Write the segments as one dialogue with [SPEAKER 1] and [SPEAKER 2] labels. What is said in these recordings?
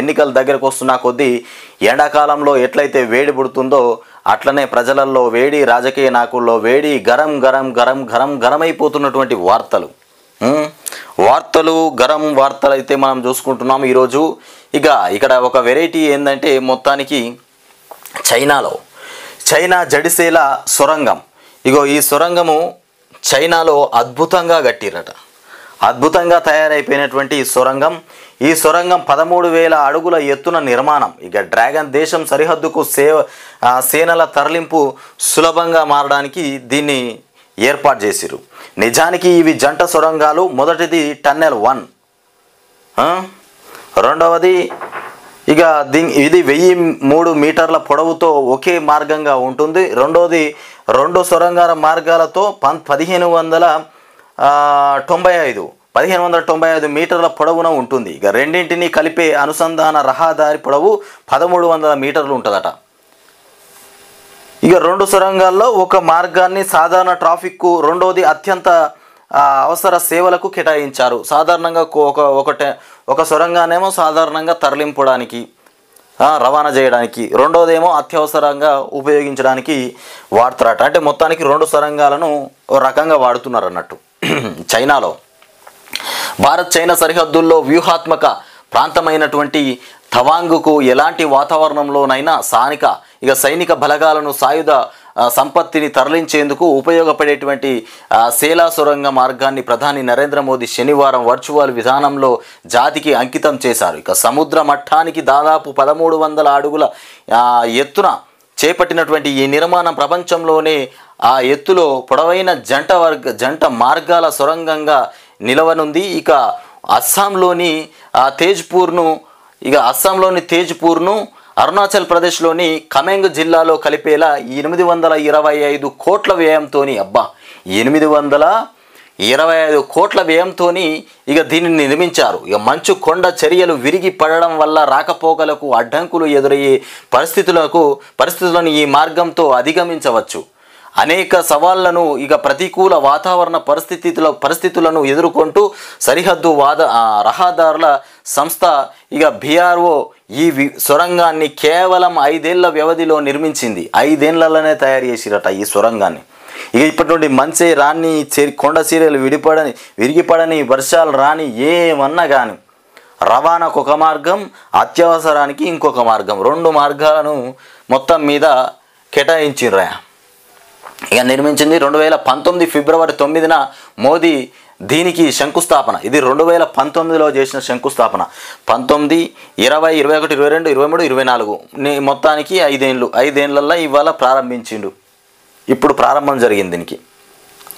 [SPEAKER 1] ఎన్నికల దగ్గరకు వస్తున్న కొద్దీ ఎండాకాలంలో ఎట్లయితే వేడి పుడుతుందో అట్లనే ప్రజలలో వేడి, రాజకీయ నాయకుల్లో వేడి, గరం గరం గరం గరం గరమైపోతున్నటువంటి వార్తలు గరం వార్తలు అయితే మనం చూసుకుంటున్నాం ఈరోజు. ఇక్కడ ఒక వెరైటీ ఏంటంటే మొత్తానికి చైనా జడిసేల సొరంగం. ఈ సొరంగము చైనాలో అద్భుతంగా కట్టిరట. అద్భుతంగా తయారైపోయినటువంటి ఈ సొరంగం 13,000 అడుగుల ఎత్తున నిర్మాణం. డ్రాగన్ దేశం సరిహద్దుకు సేనల తరలింపు సులభంగా మారడానికి దీన్ని ఏర్పాటు చేసిరు. నిజానికి ఇవి జంట సొరంగాలు. మొదటిది టన్నెల్ 1, రెండవది ఇది 1003 మీటర్ల పొడవుతో ఒకే మార్గంగా ఉంటుంది. రెండోది 2 సొరంగాల మార్గాలతో 1595 మీటర్ల పొడవున ఉంటుంది. రెండింటిని కలిపే అనుసంధాన రహదారి పొడవు 1300 మీటర్లు ఉంటుందట. 2 సొరంగాల్లో ఒక మార్గాన్ని సాధారణ ట్రాఫిక్కు, రెండోది అత్యంత అవసర సేవలకు కేటాయించారు. సాధారణంగా ఒక సొరంగానేమో సాధారణంగా తరలింపడానికి, రవాణా చేయడానికి, రెండోదేమో అత్యవసరంగా ఉపయోగించడానికి వాడతారట. అంటే మొత్తానికి 2 సొరంగాలను ఒక రకంగా వాడుతున్నారు అన్నట్టు. చైనాలో భారత్ చైనా సరిహద్దుల్లో వ్యూహాత్మక ప్రాంతమైనటువంటి తవాంగ్కు ఎలాంటి వాతావరణంలోనైనా సైనిక బలగాలను, సాయుధ సంపత్తిని తరలించేందుకు ఉపయోగపడేటువంటి సేలా సొరంగ మార్గాన్ని ప్రధాని నరేంద్ర మోదీ శనివారం వర్చువల్ విధానంలో జాతికి అంకితం చేశారు. సముద్ర మట్టానికి దాదాపు 1300 అడుగుల ఎత్తున చేపట్టినటువంటి ఈ నిర్మాణం ప్రపంచంలోనే ఆ ఎత్తులో పొడవైన జంట మార్గాల సొరంగంగా నిలవనుంది. అస్సాంలోని తేజ్పూర్ను అరుణాచల్ ప్రదేశ్లోని కమెంగ్ జిల్లాలో కలిపేలా 825 కోట్ల వ్యయంతో 825 కోట్ల వ్యయంతో దీనిని నిర్మించారు. మంచు కొండ చర్యలు విరిగి పడడం వల్ల రాకపోకలకు అడ్డంకులు ఎదురయ్యే పరిస్థితులను ఈ మార్గంతో అధిగమించవచ్చు. అనేక సవాళ్లను ప్రతికూల వాతావరణ పరిస్థితులను ఎదుర్కొంటూ సరిహద్దు రహదారుల సంస్థ BRO ఈ సొరంగాన్ని కేవలం 5 ఏళ్ల వ్యవధిలో నిర్మించింది. 5 ఏళ్లలోనే తయారు చేసిరట ఈ సొరంగాన్ని. ఇప్పటి నుండి మంచి రాని కొండ చర్యలు విరిగిపడని, వర్షాలు రాని, ఏమన్నా కానీ రవాణాకు ఒక మార్గం, అత్యవసరానికి ఇంకొక మార్గం, 2 మార్గాలను మొత్తం మీద కేటాయించిర్రా. నిర్మించింది 2019 ఫిబ్రవరి 9న మోదీ దీనికి శంకుస్థాపన. ఇది 2019లో చేసిన శంకుస్థాపన. 19, 20, 21, 22, 23, 24 మొత్తానికి 5 ఏళ్ళు. 5 ఏళ్లలో ఇవాళ ప్రారంభించిండు. ఇప్పుడు ప్రారంభం జరిగింది. దీనికి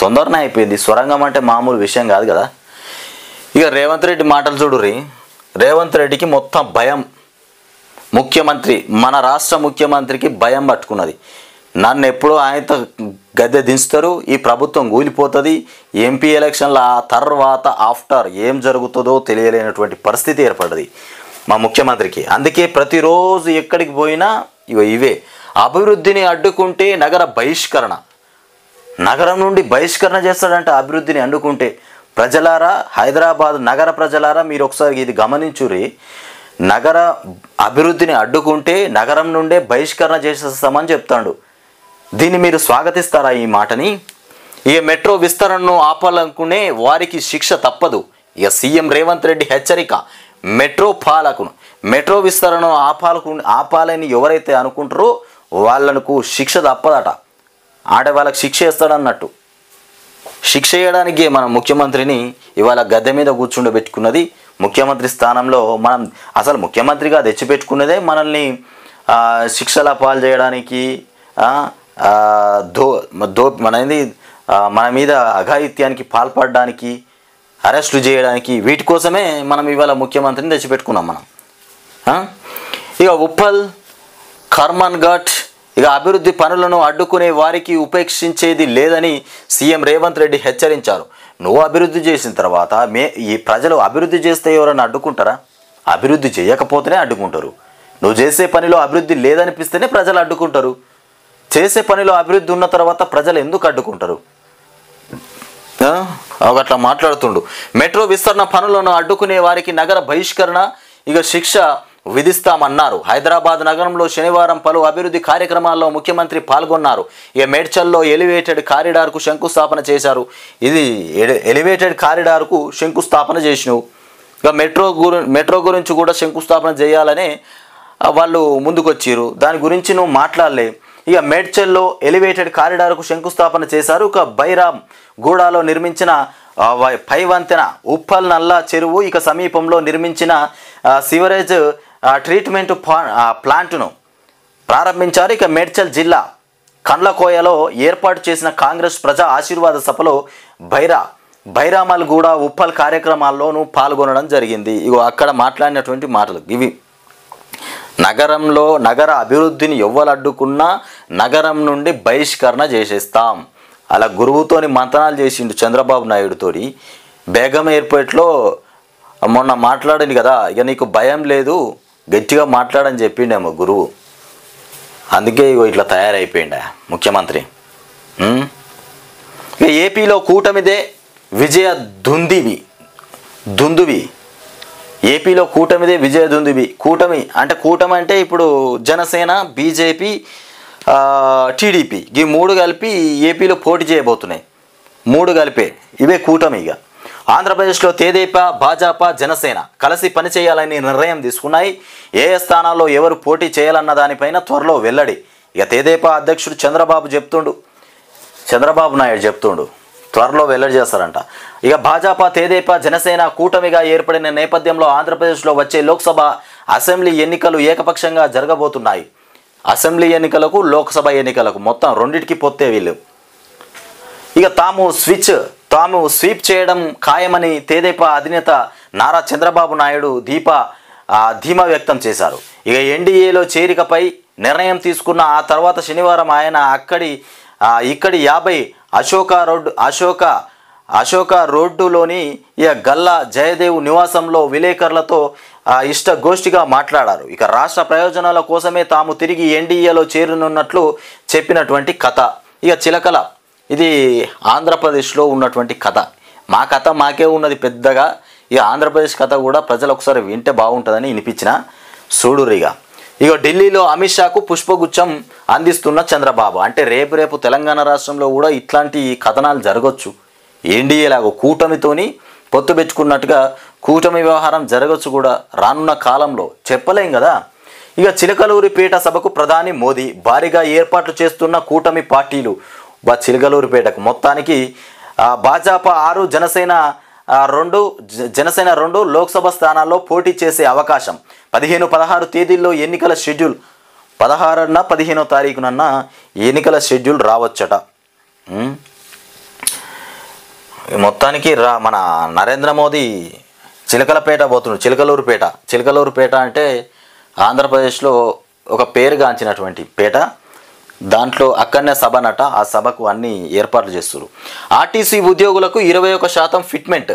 [SPEAKER 1] తొందరనే అయిపోయింది. సొరంగం అంటే మామూలు విషయం కాదు కదా. రేవంత్ రెడ్డి మాటలు చూడుర్రి. రేవంత్ రెడ్డికి మొత్తం భయం. మన రాష్ట్ర ముఖ్యమంత్రికి భయం పట్టుకున్నది. నన్ను ఎప్పుడో ఆయనతో గద్దె దించుతారు, ఈ ప్రభుత్వం కూలిపోతుంది, ఎంపీ ఎలక్షన్ల తర్వాత ఆఫ్టర్ ఏం జరుగుతుందో తెలియలేనటువంటి పరిస్థితి ఏర్పడ్డది మా ముఖ్యమంత్రికి. అందుకే ప్రతిరోజు ఎక్కడికి పోయినా ఇవే అభివృద్ధిని అడ్డుకుంటే నగరం నుండి బహిష్కరణ చేస్తాడంట. అభివృద్ధిని అడ్డుకుంటే ప్రజలారా, హైదరాబాద్ నగర ప్రజలారా, మీరు ఒకసారి ఇది గమనించురి. నగర అభివృద్ధిని అడ్డుకుంటే నగరం నుండే బహిష్కరణ చేసేస్తామని చెప్తాడు. దీన్ని మీరు స్వాగతిస్తారా ఈ మాటని? మెట్రో విస్తరణను ఆపాలనుకునే వారికి శిక్ష తప్పదు. సీఎం రేవంత్ రెడ్డి హెచ్చరిక. మెట్రో విస్తరణను ఆపాలని ఎవరైతే అనుకుంటారో వాళ్ళకు శిక్ష తప్పదట. వాళ్ళకి శిక్ష వేస్తాడన్నట్టు. శిక్ష వేయడానికి మన ముఖ్యమంత్రిని ఇవాళ గద్దె మీద కూర్చుండబెట్టుకున్నది. ముఖ్యమంత్రి స్థానంలో మనం అసలు ముఖ్యమంత్రిగా తెచ్చిపెట్టుకున్నదే మనల్ని శిక్షల పాలు చేయడానికి, మన మీద అఘాయిత్యానికి పాల్పడడానికి, అరెస్టు చేయడానికి, వీటి కోసమే మనం ఇవాళ ముఖ్యమంత్రిని తెచ్చిపెట్టుకున్నాం మనం. ఉప్పల్, కర్మన్ ఘాట్ అభివృద్ధి పనులను అడ్డుకునే వారికి ఉపేక్షించేది లేదని సీఎం రేవంత్ రెడ్డి హెచ్చరించారు. నువ్వు అభివృద్ధి చేసిన తర్వాత ఈ ప్రజలు అభివృద్ధి చేస్తే ఎవరైనా అడ్డుకుంటారా? అభివృద్ధి చేయకపోతేనే అడ్డుకుంటారు. నువ్వు చేసే పనిలో అభివృద్ధి లేదనిపిస్తేనే ప్రజలు అడ్డుకుంటారు. చేసే పనిలో అభివృద్ధి ఉన్న తర్వాత ప్రజలు ఎందుకు అడ్డుకుంటారు? అట్లా మాట్లాడుతుండు. మెట్రో విస్తరణ పనులను అడ్డుకునే వారికి నగర బహిష్కరణ శిక్ష విధిస్తామన్నారు. హైదరాబాద్ నగరంలో శనివారం పలు అభివృద్ధి కార్యక్రమాల్లో ముఖ్యమంత్రి పాల్గొన్నారు. ఇక మేడ్చల్లో ఎలివేటెడ్ కారిడార్కు శంకుస్థాపన చేశారు. ఇది ఎలివేటెడ్ కారిడార్కు శంకుస్థాపన చేసినావు. ఇక మెట్రో గురించి కూడా శంకుస్థాపన చేయాలని వాళ్ళు ముందుకొచ్చారు. దాని గురించి నువ్వు మాట్లాడలే. ఇక మేడ్చల్లో ఎలివేటెడ్ కారిడార్కు శంకుస్థాపన చేశారు. ఇక బైరామ్ గూడాలో నిర్మించిన పై వంతెన, ఉప్పల్ నల్ల చెరువు ఇక సమీపంలో నిర్మించిన సివరేజ్ ట్రీట్మెంట్ ప్లాంట్ను ప్రారంభించారు. ఇక మేడ్చల్ జిల్లా కండ్లకోయలో ఏర్పాటు చేసిన కాంగ్రెస్ ప్రజా ఆశీర్వాద సభలో బైరామల్ కూడా ఉప్పల్ కార్యక్రమాల్లోనూ పాల్గొనడం జరిగింది. ఇగో అక్కడ మాట్లాడినటువంటి మాటలు ఇవి. నగర అభివృద్ధిని ఎవ్వరు అడ్డుకున్నా నగరం నుండి బహిష్కరణ చేసేస్తాం. అలా గురువుతోని మంతనాలు చేసిండు చంద్రబాబు నాయుడుతోటి. బేగం ఎయిర్పోర్ట్లో మొన్న మాట్లాడింది కదా, ఇక నీకు భయం లేదు గట్టిగా మాట్లాడని చెప్పిండేమో గురువు. అందుకే ఇగో ఇట్లా తయారైపోయిండా ముఖ్యమంత్రి. ఇక ఏపీలో కూటమిదే విజయ దుందువి. ఏపీలో కూటమిదే విజయ దుందువి. కూటమి అంటే ఇప్పుడు జనసేన, బీజేపీ, టీడీపీ ఈ మూడు కలిపి ఏపీలో పోటీ చేయబోతున్నాయి. మూడు కలిపే ఇవే కూటమి. ఇక ఆంధ్రప్రదేశ్లో తెదేపా, భాజపా, జనసేన కలిసి పనిచేయాలని నిర్ణయం తీసుకున్నాయి. ఏ స్థానాల్లో ఎవరు పోటీ చేయాలన్న దానిపైన త్వరలో వెల్లడి. ఇక తెదేపా అధ్యక్షుడు చంద్రబాబు నాయుడు చెప్తుండు త్వరలో వెల్లడి చేస్తారంట. ఇక భాజపా, తెదేపా, జనసేన కూటమిగా ఏర్పడిన నేపథ్యంలో ఆంధ్రప్రదేశ్లో వచ్చే లోక్సభ, అసెంబ్లీ ఎన్నికలు ఏకపక్షంగా జరగబోతున్నాయి. అసెంబ్లీ ఎన్నికలకు, లోక్సభ ఎన్నికలకు మొత్తం రెండింటికి పొత్తే వీళ్ళు. ఇక తాము స్వీప్ చేయడం ఖాయమని తెదేపా అధినేత నారా చంద్రబాబు నాయుడు ధీమా వ్యక్తం చేశారు. ఇక ఎన్డీఏలో చేరికపై నిర్ణయం తీసుకున్న ఆ తర్వాత శనివారం ఆయన ఇక్కడి 50 అశోక రోడ్డులోని ఇక గల్లా జయదేవ్ నివాసంలో విలేకరులతో ఇష్టగోష్ఠిగా మాట్లాడారు. ఇక రాష్ట్ర ప్రయోజనాల కోసమే తాము తిరిగి ఎన్డీఏలో చేరనున్నట్లు చెప్పినటువంటి కథ. ఇక చిలకల ఇది ఆంధ్రప్రదేశ్లో ఉన్నటువంటి కథ. మా కథ మాకే ఉన్నది పెద్దగా. ఇక ఆంధ్రప్రదేశ్ కథ కూడా ప్రజలు ఒకసారి వింటే బాగుంటుందని వినిపించిన చూడురిగా. ఇక ఢిల్లీలో అమిత్ షాకు పుష్పగుచ్చం అందిస్తున్న చంద్రబాబు. అంటే రేపు తెలంగాణ రాష్ట్రంలో కూడా ఇట్లాంటి కథనాలు జరగవచ్చు. ఎన్డీఏలాగా కూటమితోని పొత్తు పెట్టుకున్నట్టుగా కూటమి వ్యవహారం జరగచ్చు కూడా రానున్న కాలంలో, చెప్పలేం కదా. ఇక చిలకలూరిపేట సభకు ప్రధాని మోదీ భారీగా ఏర్పాట్లు చేస్తున్న కూటమి పార్టీలు. చిలకలూరిపేటకు మొత్తానికి భాజపా 6, జనసేన 2 లోక్సభ స్థానాల్లో పోటీ చేసే అవకాశం. 15-16 తేదీల్లో ఎన్నికల షెడ్యూల్, 16న 15వ తారీఖునన్న ఎన్నికల షెడ్యూల్ రావచ్చట. మొత్తానికి మన నరేంద్ర మోదీ చిలకలపేట పోతున్నాడు. చిలకలూరుపేట అంటే ఆంధ్రప్రదేశ్లో ఒక పేరుగాంచినటువంటి పేట. దాంట్లో అక్కడనే సభనట. ఆ సభకు అన్ని ఏర్పాట్లు చేస్తున్నారు. ఆర్టీసీ ఉద్యోగులకు 21% ఫిట్మెంట్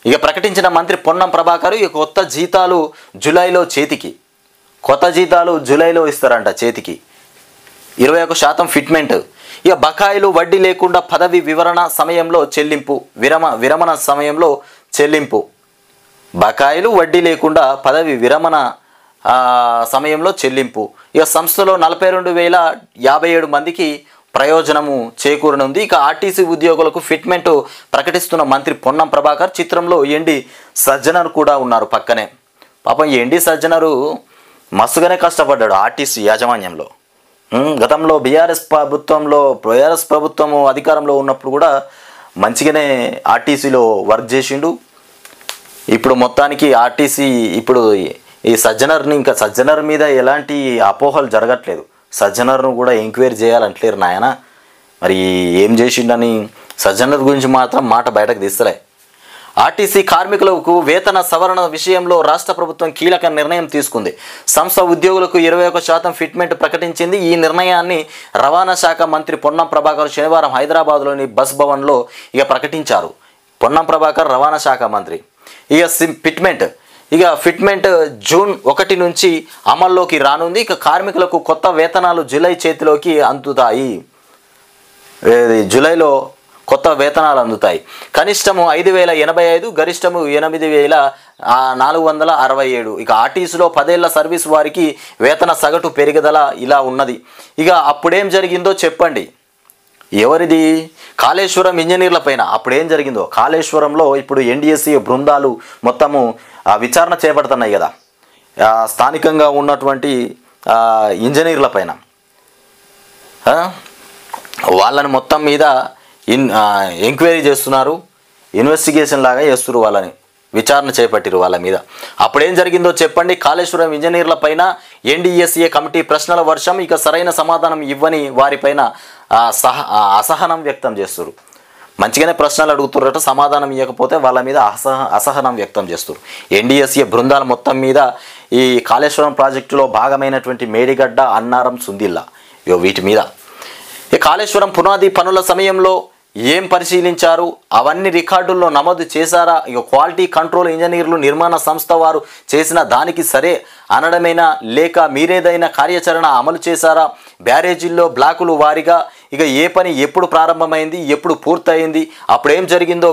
[SPEAKER 1] ఇక ప్రకటించిన మంత్రి పొన్నం ప్రభాకర్. ఇక కొత్త జీతాలు జూలైలో ఇస్తారంట చేతికి. 21% ఫిట్మెంట్. ఇక బకాయిలు వడ్డీ లేకుండా పదవి విరమణ సమయంలో చెల్లింపు. బకాయిలు వడ్డీ లేకుండా పదవి విరమణ సమయంలో చెల్లింపు. ఇక సంస్థలో 42,057 మందికి ప్రయోజనము చేకూరనుంది. ఇక ఆర్టీసీ ఉద్యోగులకు ఫిట్మెంట్ ప్రకటిస్తున్న మంత్రి పొన్నం ప్రభాకర్. చిత్రంలో ఎండి సజ్జనర్ కూడా ఉన్నారు పక్కనే. పాపం ఎండి సజ్జనరు మస్తుగానే కష్టపడ్డాడు ఆర్టీసీ యాజమాన్యంలో. గతంలో బీఆర్ఎస్ ప్రభుత్వము అధికారంలో ఉన్నప్పుడు కూడా మంచిగానే ఆర్టీసీలో వర్క్ చేసిండు. ఇప్పుడు మొత్తానికి ఆర్టీసీ ఈ సజ్జనర్ మీద ఎలాంటి అపోహలు జరగట్లేదు. సజ్జనర్ను కూడా ఎంక్వైరీ చేయాలంటలేరు నాయన. మరి ఏం చేసిండని సజ్జనర్ గురించి మాత్రం మాట బయటకు తీస్తలే. ఆర్టీసీ కార్మికులకు వేతన సవరణ విషయంలో రాష్ట్ర ప్రభుత్వం కీలక నిర్ణయం తీసుకుంది. సంస్థ ఉద్యోగులకు 21% ఫిట్మెంట్ ప్రకటించింది. ఈ నిర్ణయాన్ని రవాణా శాఖ మంత్రి పొన్నం ప్రభాకర్ శనివారం హైదరాబాద్లోని బస్ భవన్లో ప్రకటించారు. పొన్నం ప్రభాకర్ రవాణా శాఖ మంత్రి. ఫిట్మెంట్ జూన్ 1 నుంచి అమల్లోకి రానుంది. ఇక కార్మికులకు కొత్త వేతనాలు జూలై చేతిలోకి అందుతాయి. జూలైలో కొత్త వేతనాలు అందుతాయి. కనిష్టము 5,085, గరిష్టము 8,467. ఇక ఆర్టీసీలో 10 ఏళ్ల సర్వీస్ వారికి వేతన సగటు పెరుగుదల ఇలా ఉన్నది. ఇక అప్పుడేం జరిగిందో చెప్పండి. ఎవరిది? కాళేశ్వరం ఇంజనీర్ల పైన అప్పుడేం జరిగిందో. కాళేశ్వరంలో ఇప్పుడు ఎన్డీఎస్సీ బృందాలు మొత్తము విచారణ చేపడుతున్నాయి కదా స్థానికంగా ఉన్నటువంటి ఇంజనీర్ల పైన. వాళ్ళని మొత్తం మీద ఎంక్వైరీ చేస్తున్నారు, ఇన్వెస్టిగేషన్ లాగా చేస్తున్నారు, వాళ్ళని విచారణ చేపట్టిరు వాళ్ళ మీద. అప్పుడేం జరిగిందో చెప్పండి. కాళేశ్వరం ఇంజనీర్ల పైన ఎన్డీఎస్ఏ కమిటీ ప్రశ్నల వర్షం. ఇక సరైన సమాధానం ఇవ్వని వారిపైన అసహనం వ్యక్తం చేస్తారు. మంచిగానే ప్రశ్నలు అడుగుతున్నారట, సమాధానం ఇవ్వకపోతే వాళ్ళ మీద అసహనం వ్యక్తం చేస్తారు. ఎన్డీఎస్ఏ బృందాల మొత్తం మీద ఈ కాళేశ్వరం ప్రాజెక్టులో భాగమైనటువంటి మేడిగడ్డ, అన్నారం, సుందిల్లా వీటి మీద ఈ కాళేశ్వరం పునాది పనుల సమయంలో ఏం పరిశీలించారు, అవన్నీ రికార్డుల్లో నమోదు చేశారా? ఇక క్వాలిటీ కంట్రోల్ ఇంజనీర్లు నిర్మాణ సంస్థ వారు చేసిన దానికి సరే అనడమేనా, లేక మీరేదైనా కార్యాచరణ అమలు చేశారా? బ్యారేజీల్లో బ్లాకులు వారీగా ఇక ఏ పని ఎప్పుడు ప్రారంభమైంది, ఎప్పుడు పూర్తయింది, అప్పుడేం జరిగిందో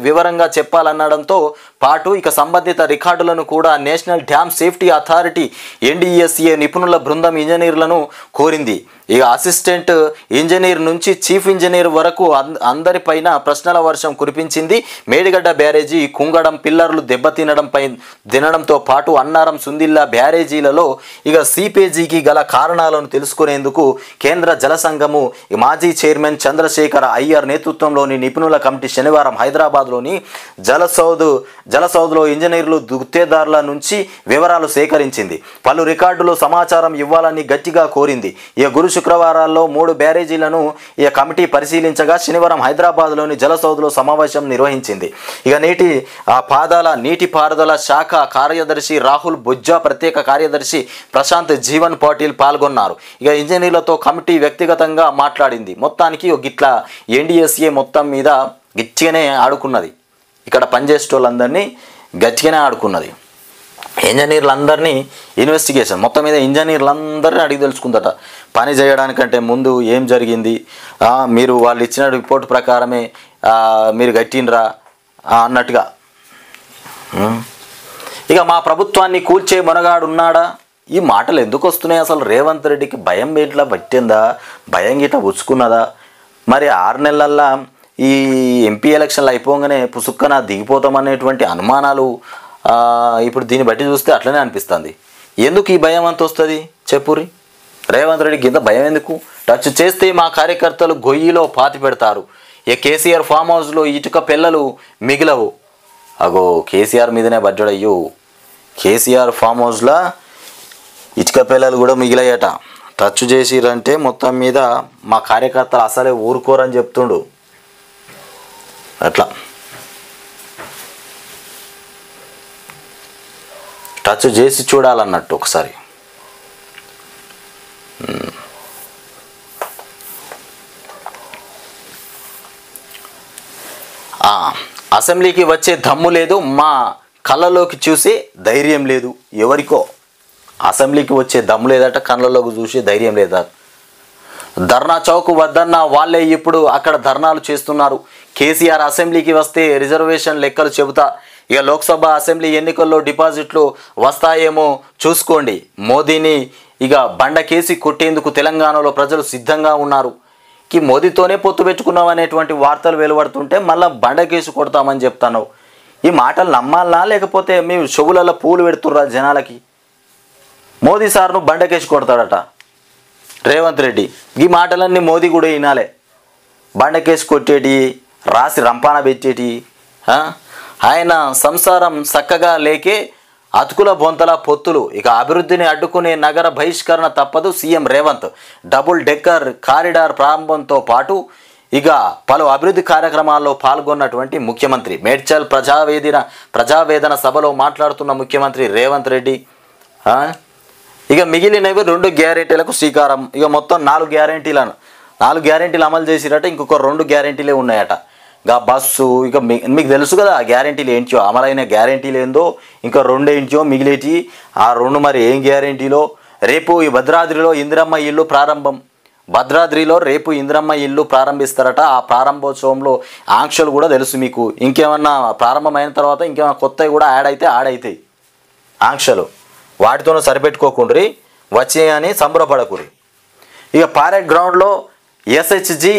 [SPEAKER 1] వివరంగా చెప్పాలనడంతో పాటు ఇక సంబంధిత రికార్డులను కూడా national dam safety authority NDSA నిపుణుల బృందం ఇంజనీర్లను కోరింది. ఇక అసిస్టెంట్ ఇంజనీర్ నుంచి చీఫ్ ఇంజనీర్ వరకు అందరిపైన ప్రశ్నల వర్షం కురిపించింది. మేడిగడ్డ బ్యారేజీ కుంగడం, పిల్లర్లు తినడంతో పాటు అన్నారం, సుందిల్లా బ్యారేజీలలో ఇక సీపేజీకి గల కారణాలను తెలుసుకునేందుకు కేంద్ర జల సంఘము మాజీ చైర్మన్ చంద్రశేఖర అయ్యర్ నేతృత్వంలోని నిపుణుల కమిటీ శనివారం హైదరాబాద్లోని జలసౌద్లో ఇంజనీర్లు, గుత్తేదారుల నుంచి వివరాలు సేకరించింది. పలు రికార్డులు సమాచారం ఇవ్వాలని గట్టిగా కోరింది. ఇక గురు శుక్రవారాల్లో 3 బ్యారేజీలను ఈ కమిటీ పరిశీలించగా శనివారం హైదరాబాద్లోని జలసౌద్లో సమావేశం నిర్వహించింది. ఇక నీటిపారుదల శాఖ కార్యదర్శి రాహుల్ బొజ్జా, ప్రత్యేక కార్యదర్శి ప్రశాంత్ జీవన్ పాటిల్ పాల్గొన్నారు. ఇక ఇంజనీర్లతో కమిటీ వ్యక్తిగతంగా మాట్లాడింది. మొత్తానికి గిట్లా ఎన్డీఎస్ఏ మొత్తం మీద గట్టిగానే ఆడుకున్నది. ఇక్కడ పనిచేసేటోళ్ళందరినీ గట్టిగానే ఆడుకున్నది. ఇంజనీర్లందరినీ ఇన్వెస్టిగేషన్ మొత్తం మీద ఇంజనీర్లందరినీ అడిగి తెలుసుకుందట. పని చేయడానికంటే ముందు ఏం జరిగింది, మీరు వాళ్ళు ఇచ్చిన రిపోర్ట్ ప్రకారమే మీరు గట్టినరా అన్నట్టుగా. ఇక మా ప్రభుత్వాన్ని కూల్చే మొనగాడున్నాడా? ఈ మాటలు ఎందుకు వస్తున్నాయి అసలు? రేవంత్ రెడ్డికి భయం ఇట్లా పట్టిందా, భయం గిట్లా పుచ్చుకున్నదా? మరి 6 నెలల్లో ఈ ఎంపీ ఎలక్షన్లు అయిపోగానే పుసుక్కన దిగిపోతామనేటువంటి అనుమానాలు ఇప్పుడు దీన్ని బట్టి చూస్తే అట్లనే అనిపిస్తుంది. ఎందుకు ఈ భయం అంత వస్తుంది చెప్పురి? రేవంత్ రెడ్డికి ఇంత భయం ఎందుకు? టచ్ చేస్తే మా కార్యకర్తలు గొయ్యిలో పాతి పెడతారు. కేసీఆర్ ఫామ్ హౌస్లో ఇటుక పిల్లలు మిగిలవు. అగో కేసీఆర్ మీదనే బడ్జెడయ్యో, కేసీఆర్ ఫామ్ హౌస్లో ఇటుక పిల్లలు కూడా మిగిలాయట. టచ్ చేసిరంటే మొత్తం మీద మా కార్యకర్తలు అసలే ఊరుకోరని చెప్తుండు. అట్లా టచ్ చేసి చూడాలన్నట్టు ఒకసారి. అసెంబ్లీకి వచ్చే దమ్ము లేదు, మా కళ్ళలోకి చూసే ధైర్యం లేదు. ఎవరికో అసెంబ్లీకి వచ్చే దమ్ము లేదట, కళ్ళలోకి చూసే ధైర్యం లేదా. ధర్నా చౌక్ వద్దన్న వాళ్ళే ఇప్పుడు అక్కడ ధర్నాలు చేస్తున్నారు. కేసీఆర్ అసెంబ్లీకి వస్తే రిజర్వేషన్ లెక్కలు చెబుతా. ఇక లోక్సభ, అసెంబ్లీ ఎన్నికల్లో డిపాజిట్లు వస్తాయేమో చూసుకోండి. మోదీని ఇక బండకేసి కొట్టేందుకు తెలంగాణలో ప్రజలు సిద్ధంగా ఉన్నారు. మోదీతోనే పొత్తు పెట్టుకున్నాం అనేటువంటి వార్తలు వెలువడుతుంటే మళ్ళీ బండకేసి కొడతామని చెప్తాను. ఈ మాటలు నమ్మాలనా, లేకపోతే మేము చెవులలో పూలు పెడుతుర్రా జనాలకి? మోదీ సార్ను బండకేసి కొడతాడట రేవంత్ రెడ్డి. ఈ మాటలన్నీ మోదీ కూడా వినాలే. బండకేసి కొట్టేటి, రాసి రంపాన పెట్టేటి. ఆయన సంసారం చక్కగా లేకే అతుకుల బొంతల పొత్తులు. ఇక అభివృద్ధిని అడ్డుకునే నగర బహిష్కరణ తప్పదు. CM Revanth double decker corridor ప్రారంభంతో పాటు ఇక పలు అభివృద్ధి కార్యక్రమాల్లో పాల్గొన్నటువంటి ముఖ్యమంత్రి మేడ్చల్ ప్రజావేదన సభలో మాట్లాడుతున్న ముఖ్యమంత్రి రేవంత్ రెడ్డి ఇక మిగిలినవి 2 గ్యారెంటీలకు శ్రీకారం. ఇక మొత్తం 4 గ్యారెంటీలు అమలు చేసిరట. ఇంకొక 2 గ్యారెంటీలే ఉన్నాయట. ఇక బస్సు, ఇక మీకు తెలుసు కదా ఆ గ్యారెంటీలు ఏంటో, అమలైన గ్యారెంటీలు ఏందో, ఇంకా 2 ఏంటో మిగిలేటి. ఆ 2 మరి ఏం గ్యారెంటీలో? రేపు ఈ భద్రాద్రిలో ఇందిరమ్మ ఇల్లు ప్రారంభం. భద్రాద్రిలో రేపు ఇందిరమ్మ ఇల్లు ప్రారంభిస్తారట. ఆ ప్రారంభోత్సవంలో ఆంక్షలు కూడా తెలుసు మీకు. ఇంకేమన్నా ప్రారంభమైన తర్వాత ఇంకేమన్నా కొత్తవి కూడా యాడ్ అవుతాయి ఆంక్షలు. వాటితోనూ సరిపెట్టుకోకుండ్రి, వచ్చే అని సంబరపడకురి. ఇక పారెడ్ గ్రౌండ్లో ఎస్హెచ్జి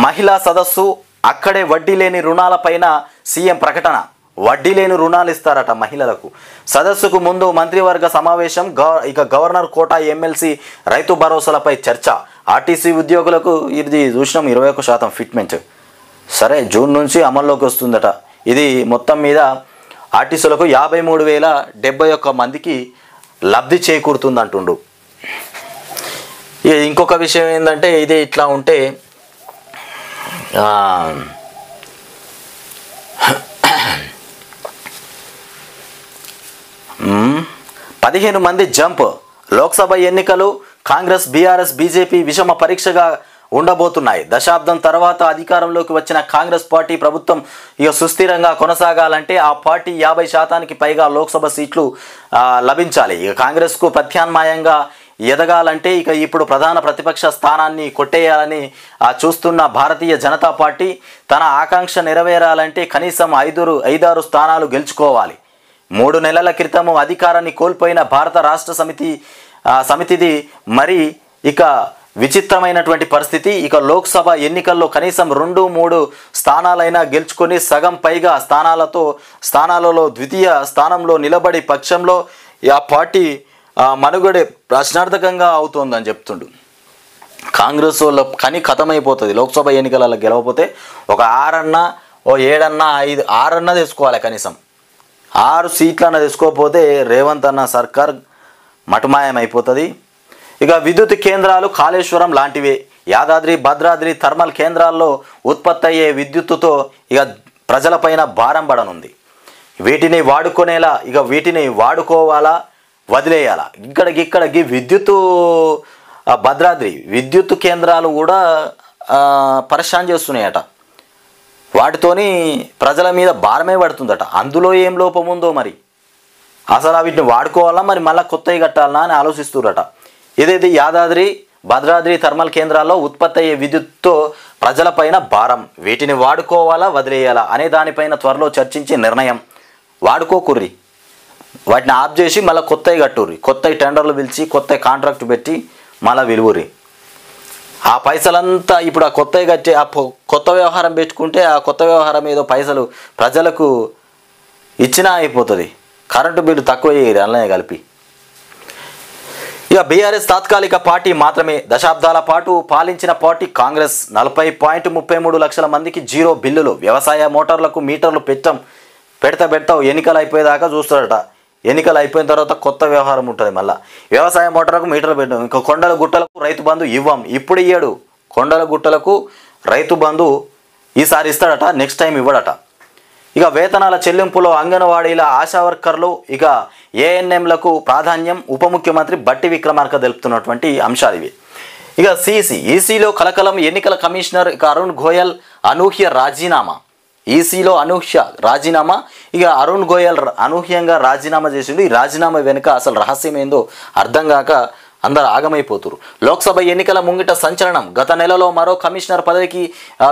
[SPEAKER 1] మహిళా సదస్సు, అక్కడే వడ్డీ లేని రుణాలపైన సీఎం ప్రకటన. వడ్డీ లేని రుణాలు ఇస్తారట మహిళలకు. సదస్సుకు ముందు మంత్రివర్గ సమావేశం. ఇక గవర్నర్ కోటా, ఎమ్మెల్సీ, రైతు భరోసాలపై చర్చ. ఆర్టీసీ ఉద్యోగులకు ఇది చూసినాం 21% ఫిట్మెంట్. సరే, జూన్ నుంచి అమల్లోకి వస్తుందట. ఇది మొత్తం మీద ఆర్టీసీలకు 53,071 మందికి లబ్ధి చేకూరుతుంది అంటుండు. ఇంకొక విషయం ఏంటంటే, ఇది ఇట్లా ఉంటే 15 మంది జంప్. లోక్సభ ఎన్నికలు కాంగ్రెస్, బీఆర్ఎస్, బీజేపీ విషమ పరీక్షగా ఉండబోతున్నాయి. దశాబ్దం తర్వాత అధికారంలోకి వచ్చిన కాంగ్రెస్ పార్టీ ప్రభుత్వం ఇక సుస్థిరంగా కొనసాగాలంటే ఆ పార్టీ 50% పైగా లోక్సభ సీట్లు లభించాలి. ఇక కాంగ్రెస్కు ప్రత్యామ్నాయంగా ఎదగాలంటే ఇక ఇప్పుడు ప్రధాన ప్రతిపక్ష స్థానాన్ని కొట్టేయాలని చూస్తున్న భారతీయ జనతా పార్టీ తన ఆకాంక్ష నెరవేరాలంటే కనీసం 5-6 స్థానాలు గెలుచుకోవాలి. 3 నెలల క్రితం అధికారాన్ని కోల్పోయిన భారత రాష్ట్ర సమితిది మరి ఇక విచిత్రమైనటువంటి పరిస్థితి. ఇక లోక్సభ ఎన్నికల్లో కనీసం 2-3 స్థానాలైనా గెలుచుకొని సగం పైగా స్థానాలలో ద్వితీయ స్థానంలో నిలబడి పక్షంలో ఆ పార్టీ మనుగడే ప్రశ్నార్థకంగా అవుతోందని చెప్తుండు. కాంగ్రెస్ వాళ్ళ కని ఖతమైపోతుంది. లోక్సభ ఎన్నికలలో గెలవకపోతే ఒక 6 తెచ్చుకోవాలి. కనీసం 6 సీట్లన్నా తెచ్చుకోకపోతే రేవంత్ అన్న సర్కార్ మటుమాయమైపోతుంది. ఇక విద్యుత్ కేంద్రాలు కాళేశ్వరం లాంటివే. యాదాద్రి, భద్రాద్రి థర్మల్ కేంద్రాల్లో ఉత్పత్తి అయ్యే విద్యుత్తుతో ఇక ప్రజలపైన భారం పడనుంది. వీటిని వాడుకునేలా ఇక వీటిని వాడుకోవాలా వదిలేయాలా? ఇక్కడికి విద్యుత్తు భద్రాద్రి విద్యుత్ కేంద్రాలు కూడా పరేషాన్ చేస్తున్నాయట. వాటితోని ప్రజల మీద భారమే పడుతుందట. అందులో ఏం లోపం ఉందో మరి, అసలు వీటిని వాడుకోవాలా మరి మళ్ళీ కొత్తవి కట్టాలనా అని ఆలోచిస్తున్నారట. ఇదేది యాదాద్రి, భద్రాద్రి థర్మల్ కేంద్రాల్లో ఉత్పత్తి అయ్యే విద్యుత్తో ప్రజలపైన భారం. వీటిని వాడుకోవాలా వదిలేయాలా అనే దానిపైన త్వరలో చర్చించే నిర్ణయం. వాడుకోకుర్రి, వాటిని ఆఫ్ చేసి మళ్ళీ కొత్తవి కట్టుర్రి. కొత్తవి టెండర్లు పిలిచి కొత్త కాంట్రాక్ట్ పెట్టి మళ్ళీ విలువురి. ఆ పైసలంతా ఇప్పుడు ఆ కొత్తవి కట్టి ఆ కొత్త వ్యవహారం పెట్టుకుంటే ఆ కొత్త వ్యవహారం ఏదో పైసలు ప్రజలకు ఇచ్చినా అయిపోతుంది. కరెంటు బిల్లు తక్కువ చేయరు అలానే కలిపి. ఇక బీఆర్ఎస్ తాత్కాలిక పార్టీ మాత్రమే. దశాబ్దాల పాటు పాలించిన పార్టీ కాంగ్రెస్. 40.33 లక్షల మందికి 0 బిల్లులు. వ్యవసాయ మోటార్లకు మీటర్లు పెడతావు ఎన్నికలు అయిపోయేదాకా చూస్తాడట. ఎన్నికలు అయిపోయిన తర్వాత కొత్త వ్యవహారం ఉంటుంది. మళ్ళీ వ్యవసాయ మోటార్లకు మీటర్లు పెట్టాం. ఇంకా కొండల గుట్టలకు రైతు బంధు ఇవ్వం. ఇప్పుడు ఇయ్యాడు. కొండల గుట్టలకు రైతు బంధు ఈసారి ఇస్తాడట, నెక్స్ట్ టైం ఇవ్వడట. ఇక వేతనాల చెల్లింపులో అంగన్వాడీల ఆశా వర్కర్లు ఇక ఏఎన్ఎంలకు ప్రాధాన్యం. ఉప ముఖ్యమంత్రి బట్టి విక్రమార్క తెలుపుతున్నటువంటి అంశాలు ఇవి. ఇక ఈసీలో కలకలం. ఎన్నికల కమిషనర్ ఇక అరుణ్ గోయల్ అనూహ్య రాజీనామా. ఈసీలో అనూహ్య రాజీనామా. ఇక అరుణ్ గోయల్ అనూహ్యంగా రాజీనామా చేసిండు. ఈ రాజీనామా వెనుక అసలు రహస్యం ఏందో అర్థం కాక అందరు ఆగమైపోతురు. లోక్సభ ఎన్నికల ముంగిట సంచలనం. గత నెలలో మరో కమిషనర్ పదవికి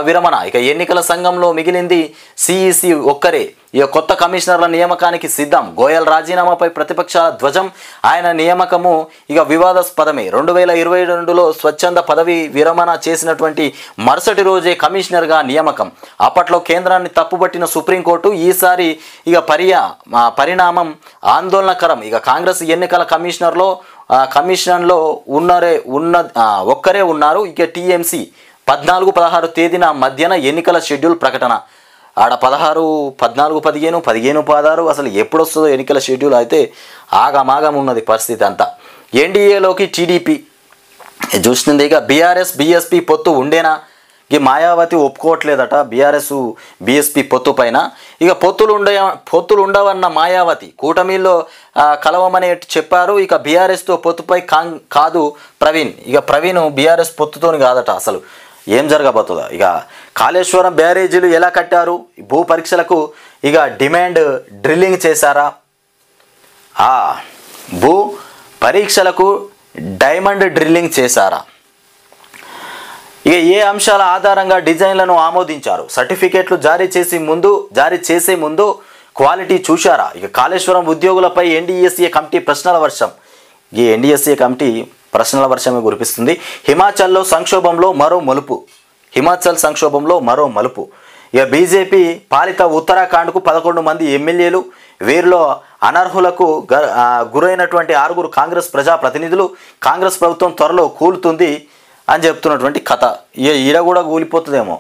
[SPEAKER 1] విరమణ. ఇక ఎన్నికల సంఘంలో మిగిలింది సిఈసి ఒక్కరే. ఇక కొత్త కమిషనర్ల నియామకానికి సిద్ధం. గోయల్ రాజీనామాపై ప్రతిపక్షాల ధ్వజం. ఆయన నియామకము ఇక వివాదాస్పదమే. 2022లో స్వచ్ఛంద పదవి విరమణ చేసినటువంటి మరుసటి రోజే కమిషనర్గా నియామకం. అప్పట్లో కేంద్రాన్ని తప్పుపట్టిన సుప్రీంకోర్టు ఈసారి ఇక పరిణామం ఆందోళనకరం. ఇక కాంగ్రెస్ ఎన్నికల కమిషన్లో ఒక్కరే ఉన్నారు. ఇక టీఎంసీ 14-16 తేదీన మధ్యాహ్న ఎన్నికల షెడ్యూల్ ప్రకటన. ఆడ 16, 14, 15, 16 అసలు ఎప్పుడు వస్తుందో ఎన్నికల షెడ్యూల్ అయితే ఆగమాగం ఉన్నది పరిస్థితి అంతా. ఎన్డీఏలోకి టీడీపీ చూస్తుంది. ఇక బీఆర్ఎస్ బీఎస్పీ పొత్తు ఉండేనా? ఇక మాయావతి ఒప్పుకోవట్లేదట బీఆర్ఎస్ బీఎస్పీ పొత్తు పైన. ఇక పొత్తులు ఉండవన్న మాయావతి కూటమిలో కలవమని చెప్పారు. ఇక బీఆర్ఎస్తో పొత్తుపై కాదు ప్రవీణ్. ఇక ప్రవీణ్ బీఆర్ఎస్ పొత్తుతోని కాదట. అసలు ఏం జరగబోతుందా? ఇక కాళేశ్వరం బ్యారేజీలు ఎలా కట్టారు? భూ పరీక్షలకు ఇక డిమాండ్ డ్రిల్లింగ్ చేశారా? భూ పరీక్షలకు డైమండ్ డ్రిల్లింగ్ చేశారా? ఇక ఏ అంశాల ఆధారంగా డిజైన్లను ఆమోదించారు? సర్టిఫికేట్లు జారీ చేసే ముందు క్వాలిటీ చూశారా? ఇక కాళేశ్వరం ఉద్యోగులపై ఎన్డీఎస్ఏ కమిటీ ప్రశ్నల వర్షం. ఈ ఎన్డీఎస్ఏ కమిటీ ప్రశ్నల వర్షమే కురిపిస్తుంది. హిమాచల్ సంక్షోభంలో మరో మలుపు. ఇక బీజేపీ పాలిత ఉత్తరాఖండ్కు 11 మంది ఎమ్మెల్యేలు, వీరిలో అనర్హులకు గురైనటువంటి 6 కాంగ్రెస్ ప్రజాప్రతినిధులు. కాంగ్రెస్ ప్రభుత్వం త్వరలో కూలుతుంది అని చెప్తున్నటువంటి కథ. ఈడ కూడా కూలిపోతుందేమో,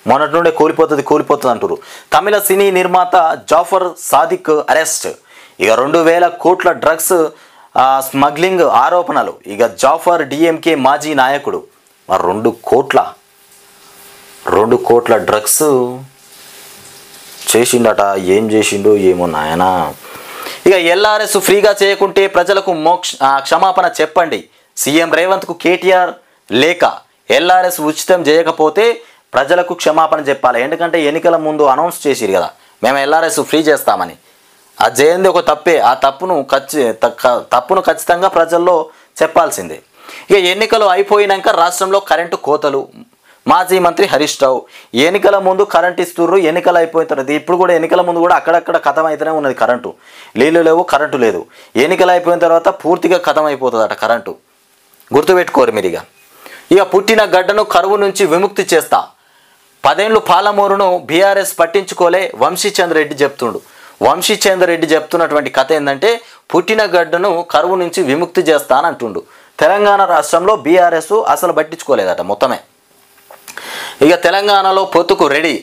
[SPEAKER 1] మొన్నటి నుండే కూలిపోతుంది అంటారు. తమిళ సినీ నిర్మాత జాఫర్ సాదిక్ అరెస్ట్. ఇక 2000 కోట్ల డ్రగ్స్ స్మగ్లింగ్ ఆరోపణలు. ఇక జాఫర్ డిఎంకే మాజీ నాయకుడు. మరి 2 కోట్ల డ్రగ్స్ చేసిండట. ఏం చేసిండో ఏమో నాయనా. ఇక ఎల్ఆర్ఎస్ ఫ్రీగా చేయకుంటే ప్రజలకు క్షమాపణ చెప్పండి. సీఎం రేవంత్కు కేటీఆర్ లేఖ. ఎల్ఆర్ఎస్ ఉచితం చేయకపోతే ప్రజలకు క్షమాపణ చెప్పాలి. ఎందుకంటే ఎన్నికల ముందు అనౌన్స్ చేసిరు కదా, మేము ఎల్ఆర్ఎస్ ఫ్రీ చేస్తామని. అది చేయండి ఒక తప్పే. ఆ తప్పును ఖచ్చితంగా ప్రజల్లో చెప్పాల్సిందే. ఇక ఎన్నికలు అయిపోయినాక రాష్ట్రంలో కరెంటు కోతలు. మాజీ మంత్రి హరీష్ రావు ఎన్నికల ముందు కరెంట్ ఇస్తుర్రు, ఎన్నికలు అయిపోయిన తర్వాత ఇప్పుడు కూడా ఎన్నికల ముందు కూడా అక్కడక్కడ ఖతం అయితేనే ఉన్నది కరెంటు. నీళ్ళు లేవు, కరెంటు లేదు. ఎన్నికలు అయిపోయిన తర్వాత పూర్తిగా ఖతం అయిపోతుందట కరెంటు. గుర్తుపెట్టుకోరు మీరు. ఇక పుట్టిన గడ్డను కరువు నుంచి విముక్తి చేస్తా. 10 ఏళ్ళు పాలమూరును బీఆర్ఎస్ పట్టించుకోలే వంశీచంద్ర రెడ్డి చెప్తుండు. వంశీచంద్ర రెడ్డి చెప్తున్నటువంటి కథ ఏంటంటే పుట్టిన గడ్డను కరువు నుంచి విముక్తి చేస్తా అని అంటుండు. తెలంగాణ రాష్ట్రంలో బీఆర్ఎస్ అసలు పట్టించుకోలేదట మొత్తమే. ఇక తెలంగాణలో పొత్తుకు రెడీ.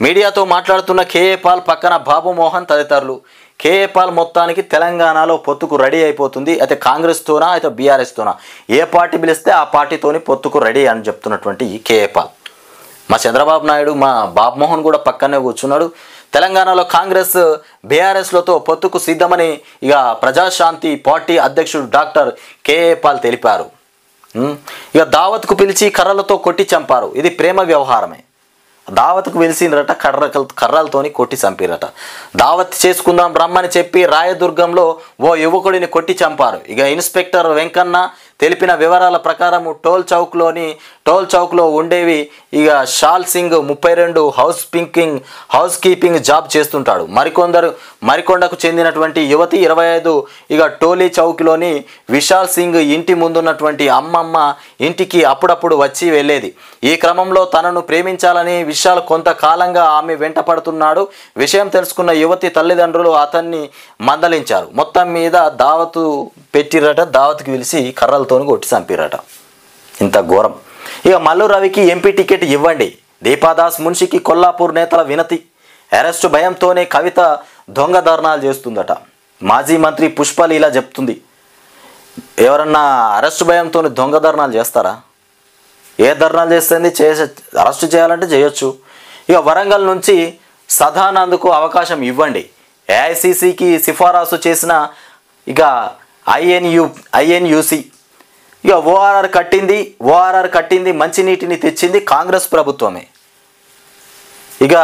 [SPEAKER 1] మీడియాతో మాట్లాడుతున్న కేఏ పాల్ పక్కన బాబు మోహన్ తదితరులు. కేఏ పాల్ మొత్తానికి తెలంగాణలో పొత్తుకు రెడీ అయిపోతుంది. అయితే కాంగ్రెస్తోనా అయితే బీఆర్ఎస్తోనా, ఏ పార్టీ పిలిస్తే ఆ పార్టీతోని పొత్తుకు రెడీ అని చెప్తున్నటువంటి కేఏ పాల్. మా చంద్రబాబు నాయుడు, మా బాబు మోహన్ కూడా పక్కనే కూర్చున్నాడు. తెలంగాణలో కాంగ్రెస్ బీఆర్ఎస్లతో పొత్తుకు సిద్ధమని ఇక ప్రజాశాంతి పార్టీ అధ్యక్షుడు డాక్టర్ కేఏ పాల్ తెలిపారు. ఇక దావత్కు పిలిచి కర్రలతో కొట్టి చంపారు. ఇది ప్రేమ వ్యవహారమే. దావత్కు పిలిచినరట, కర్రలతోని కొట్టి చంపిరట. దావత్ చేసుకుందాం రమ్మని చెప్పి రాయదుర్గంలో ఓ యువకుడిని కొట్టి చంపారు. ఇక ఇన్స్పెక్టర్ వెంకన్న తెలిపిన వివరాల ప్రకారం టోల్ చౌక్లో ఉండేవి ఇక Shal Singh 32 housekeeping job చేస్తుంటాడు. మరికొండకు చెందినటువంటి యువతి 25 ఇక టోలీ చౌక్లోని విశాల్ సింగ్ ఇంటి ముందున్నటువంటి అమ్మమ్మ ఇంటికి అప్పుడప్పుడు వచ్చి వెళ్ళేది. ఈ క్రమంలో తనను ప్రేమించాలని విశాల్ కొంతకాలంగా ఆమె వెంట పడుతున్నాడు. విషయం తెలుసుకున్న యువతి తల్లిదండ్రులు అతన్ని మందలించారు. మొత్తం మీద దావతు పెట్టిరట. దావత్కి పిలిచి కర్రలతోని కొట్టి చంపిరట. ఇంత ఘోరం. ఇక మల్లు రవికి ఎంపీ టికెట్ ఇవ్వండి. దీపాదాస్ మున్షికి కొల్లాపూర్ నేతల వినతి. అరెస్టు భయంతోనే కవిత దొంగ ధర్నాలు చేస్తుందట. మాజీ మంత్రి పుష్పలీల చెప్తుంది. ఎవరన్నా అరెస్టు భయంతో దొంగ ధర్నాలు చేస్తారా? ఏ ధర్నాలు చేస్తుంది? అరెస్టు చేయాలంటే చేయొచ్చు. ఇక వరంగల్ నుంచి సదానంద్కు అవకాశం ఇవ్వండి. ఏఐసిసికి సిఫారసు చేసిన ఇక ఐఎన్యూసి ఇక ఓఆర్ఆర్ కట్టింది మంచినీటిని తెచ్చింది కాంగ్రెస్ ప్రభుత్వమే. ఇక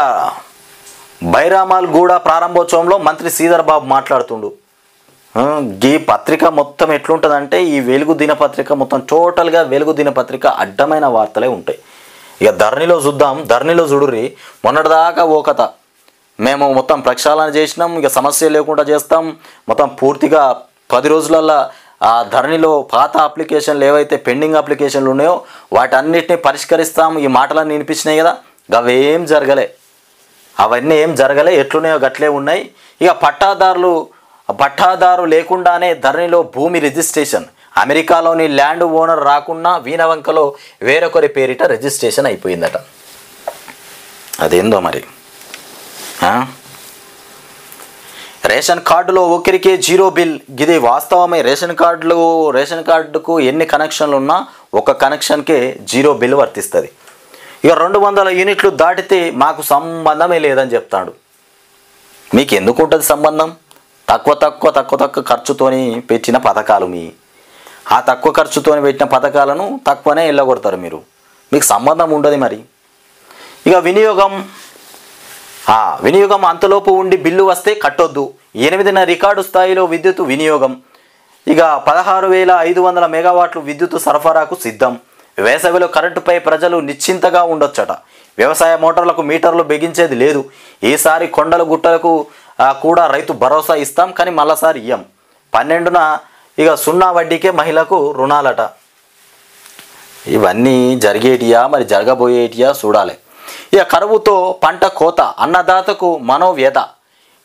[SPEAKER 1] బైరామాల్ గూడ ప్రారంభోత్సవంలో మంత్రి శ్రీధర్ బాబు మాట్లాడుతుండు. ఈ పత్రిక మొత్తం ఎట్లుంటుందంటే ఈ వెలుగు దినపత్రిక మొత్తం టోటల్గా వెలుగు దినపత్రిక అడ్డమైన వార్తలే ఉంటాయి. ఇక ధరణిలో చూడుర్రి. మొన్నటిదాకా ఓ కథ, మేము మొత్తం ప్రక్షాళన చేసినాం, ఇక సమస్య లేకుండా చేస్తాం, మొత్తం పూర్తిగా 10 రోజులల్లో ఆ ధరణిలో పాత అప్లికేషన్లు ఏవైతే పెండింగ్ అప్లికేషన్లు ఉన్నాయో వాటన్నిటిని పరిష్కరిస్తాం, ఈ మాటలన్నీ వినిపించినాయి కదా. అవన్నీ ఏం జరగలే, ఎట్లున్నాయో గట్లే ఉన్నాయి. ఇక పట్టాదారు లేకుండానే ధరణిలో భూమి రిజిస్ట్రేషన్. అమెరికాలోని ల్యాండ్ ఓనర్ రాకున్నా వీణవంకలో వేరొకరి పేరిట రిజిస్ట్రేషన్ అయిపోయిందట. అదేందో మరి. రేషన్ కార్డులో ఒకరికే 0 బిల్. ఇది వాస్తవమే. రేషన్ కార్డుకు ఎన్ని కనెక్షన్లు ఉన్నా ఒక కనెక్షన్కే 0 బిల్ వర్తిస్తుంది. ఇక 200 యూనిట్లు దాటితే మాకు సంబంధమే లేదని చెప్తాడు. మీకు ఎందుకు ఉంటుంది సంబంధం? తక్కువ ఖర్చుతోని పెట్టిన పథకాలు ఆ తక్కువ ఖర్చుతోని పెట్టిన పథకాలను తక్కువనే వెళ్ళగొడతారు మీరు. మీకు సంబంధం ఉండదు మరి. ఇక వినియోగం అంతలోపు ఉండి బిల్లు వస్తే కట్టొద్దు. 8న రికార్డు స్థాయిలో విద్యుత్ వినియోగం. ఇక 16,500 మెగావాట్లు విద్యుత్ సరఫరాకు సిద్ధం. వేసవిలో కరెంటుపై ప్రజలు నిశ్చింతగా ఉండొచ్చట. వ్యవసాయ మోటార్లకు మీటర్లు బిగించేది లేదు. ఈసారి కొండలు గుట్టలకు కూడా రైతు భరోసా ఇస్తాం, కానీ మళ్ళీసారి ఇయ్యం. 12న ఇక 0 వడ్డీకే మహిళకు రుణాలట. ఇవన్నీ జరిగేటియా మరి జరగబోయేటియా చూడాలి. ఇక కరువుతో పంట కోత, అన్నదాతకు మనోవ్యధ.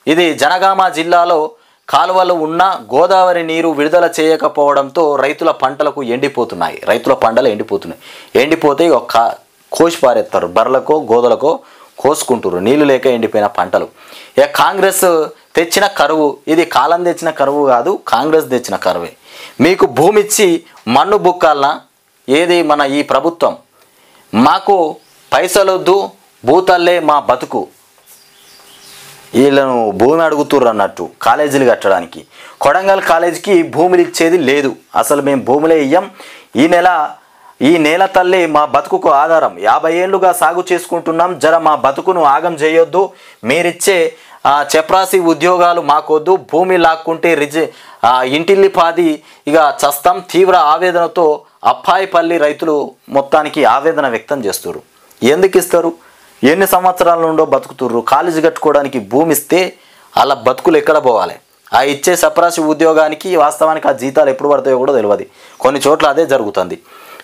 [SPEAKER 1] ఇది జనగామ జిల్లాలో కాలువలు ఉన్న గోదావరి నీరు విడుదల చేయకపోవడంతో రైతుల పంటలకు ఎండిపోతున్నాయి. రైతుల పంటలు ఎండిపోతే ఒక కోసి పారేస్తారు. బర్రెలకో గోదలకో కోసుకుంటారు, నీళ్లు లేక ఎండిపోయిన పంటలు. ఇక కాంగ్రెస్ తెచ్చిన కరువు, ఇది కాలం తెచ్చిన కరువు కాదు, కాంగ్రెస్ తెచ్చిన కరువే. మీకు భూమి ఇచ్చి మన్ను బుక్కాలనా ఏది మన ఈ ప్రభుత్వం? మాకు పైసలొద్దు, భూతల్లే మా బతుకు. వీళ్ళను భూమి అడుగుతుర్రు అన్నట్టు కాలేజీలు కట్టడానికి. కొడంగల్ కాలేజీకి భూములు ఇచ్చేది లేదు, అసలు మేము భూములే ఇయ్యం. ఈ నేల తల్లి మా బతుకుకు ఆధారం. 50 ఏళ్ళుగా సాగు చేసుకుంటున్నాం, జర మా బతుకును ఆగం చేయొద్దు. మీరిచ్చే చెప్రాసి ఉద్యోగాలు మాకొద్దు. భూమి లాక్కుంటే ఇంటిల్లిపాది ఇక చస్తాం. తీవ్ర ఆవేదనతో అప్పాయిపల్లి రైతులు మొత్తానికి ఆవేదన వ్యక్తం చేస్తారు. ఎందుకు ఇస్తారు? ఎన్ని సంవత్సరాల నుండో బతుకుతుర్రు. కాలేజీ కట్టుకోవడానికి భూమి ఇస్తే అలా బతుకులు ఎక్కడ పోవాలి? ఆ ఇచ్చే చప్రాసి ఉద్యోగానికి వాస్తవానికి ఆ జీతాలు ఎప్పుడు పడతాయో కూడా తెలియదు. కొన్ని చోట్ల అదే జరుగుతుంది.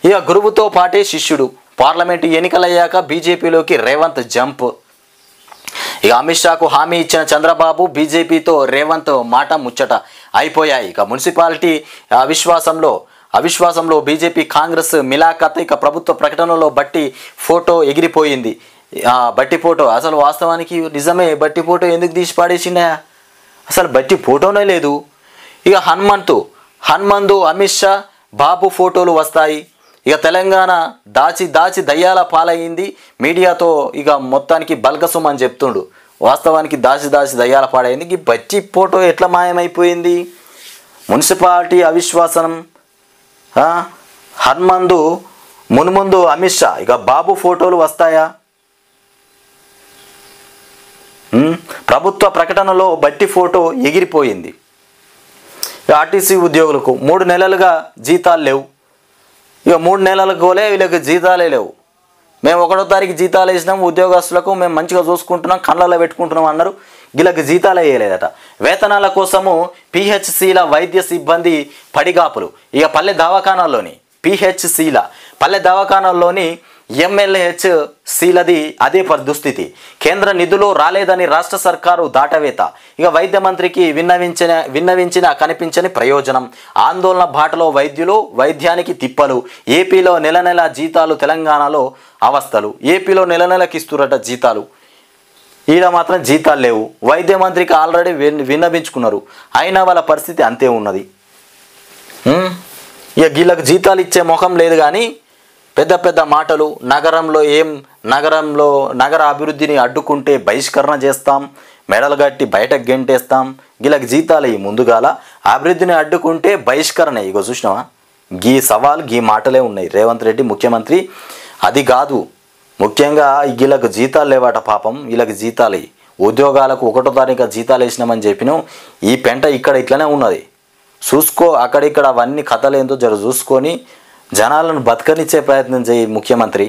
[SPEAKER 1] ఇక గురువుతో పాటే శిష్యుడు. పార్లమెంటు ఎన్నికలయ్యాక బీజేపీలోకి రేవంత్ జంప్. ఇక అమిత్ షాకు హామీ ఇచ్చిన చంద్రబాబు, బీజేపీతో రేవంత్ మాట ముచ్చట అయిపోయాయి. ఇక మున్సిపాలిటీ అవిశ్వాసంలో బీజేపీ కాంగ్రెస్ మిలాఖత్. ఇక ప్రభుత్వ ప్రకటనలో బట్టి ఫోటో ఎగిరిపోయింది. బట్టి ఫోటో అసలు వాస్తవానికి నిజమే. బట్టి ఫోటో ఎందుకు తీసి పాడేసిండా? అసలు బట్టి ఫోటోనే లేదు. ఇక హనుమంతు అమిత్ షా బాబు ఫోటోలు వస్తాయి. ఇక తెలంగాణ దాచి దయ్యాల పాలయ్యింది. మీడియాతో ఇక మొత్తానికి బల్గసుమ్ అని చెప్తుండు. వాస్తవానికి దాచి దయ్యాల పాలైంది. ఈ బట్టి ఫోటో ఎట్లా మాయమైపోయింది? మున్సిపాలిటీ అవిశ్వాసం, హనుమంతు మున్ముందు అమిత్ షా, ఇక బాబు ఫోటోలు వస్తాయా? ప్రభుత్వ ప్రకటనలో బట్టి ఫోటో ఎగిరిపోయింది. ఆర్టీసీ ఉద్యోగులకు 3 నెలలుగా జీతాలు లేవు. ఇక 3 నెలలకోలే వీళ్ళకి జీతాలే లేవు. మేము 1వ తారీఖు జీతాలు వేసినాం, ఉద్యోగస్తులకు మేము మంచిగా చూసుకుంటున్నాం, కళ్ళలో పెట్టుకుంటున్నాం అన్నారు. వీళ్ళకి జీతాలే వేయలేదట. వేతనాల కోసము పిహెచ్సిల వైద్య సిబ్బంది పడిగాపులు. ఇక పల్లె దవాఖానాల్లోని ఎంఎల్హెచ్సిలది అదే దుస్థితి. కేంద్ర నిధులు రాలేదని రాష్ట్ర సర్కారు దాటవేత. ఇక వైద్య మంత్రికి విన్నవించిన కనిపించని ప్రయోజనం. ఆందోళన బాటలో వైద్యులు, వైద్యానికి తిప్పలు. ఏపీలో నెల జీతాలు, తెలంగాణలో అవస్థలు. ఏపీలో నెలకి ఇస్తురట జీతాలు, ఈడ మాత్రం జీతాలు లేవు. వైద్య మంత్రికి ఆల్రెడీ విన్నవించుకున్నారు, అయినా వాళ్ళ పరిస్థితి అంతే ఉన్నది. ఇక వీళ్ళకి జీతాలు ఇచ్చే ముఖం లేదు, కానీ పెద్ద మాటలు. నగర అభివృద్ధిని అడ్డుకుంటే బహిష్కరణ చేస్తాం, మెడలు కట్టి బయటకు గెంటేస్తాం. వీళ్ళకి జీతాలు ముందుగాల, అభివృద్ధిని అడ్డుకుంటే బహిష్కరణ. ఇగో చూసినావా, గీ మాటలే ఉన్నాయి. రేవంత్ రెడ్డి ముఖ్యమంత్రి అది కాదు, ముఖ్యంగా వీళ్ళకు జీతాలు లేవాట. పాపం వీళ్ళకి జీతాలు, ఉద్యోగాలకు 1వ తారీఖు జీతాలు వేసినామని చెప్పినాం. ఈ పెంట ఇక్కడ ఇట్లనే ఉన్నది. చూసుకో, అక్కడిక్కడ అవన్నీ కథలేందో జర చూసుకొని జనాలను బతకనిచ్చే ప్రయత్నం చేయి ముఖ్యమంత్రి.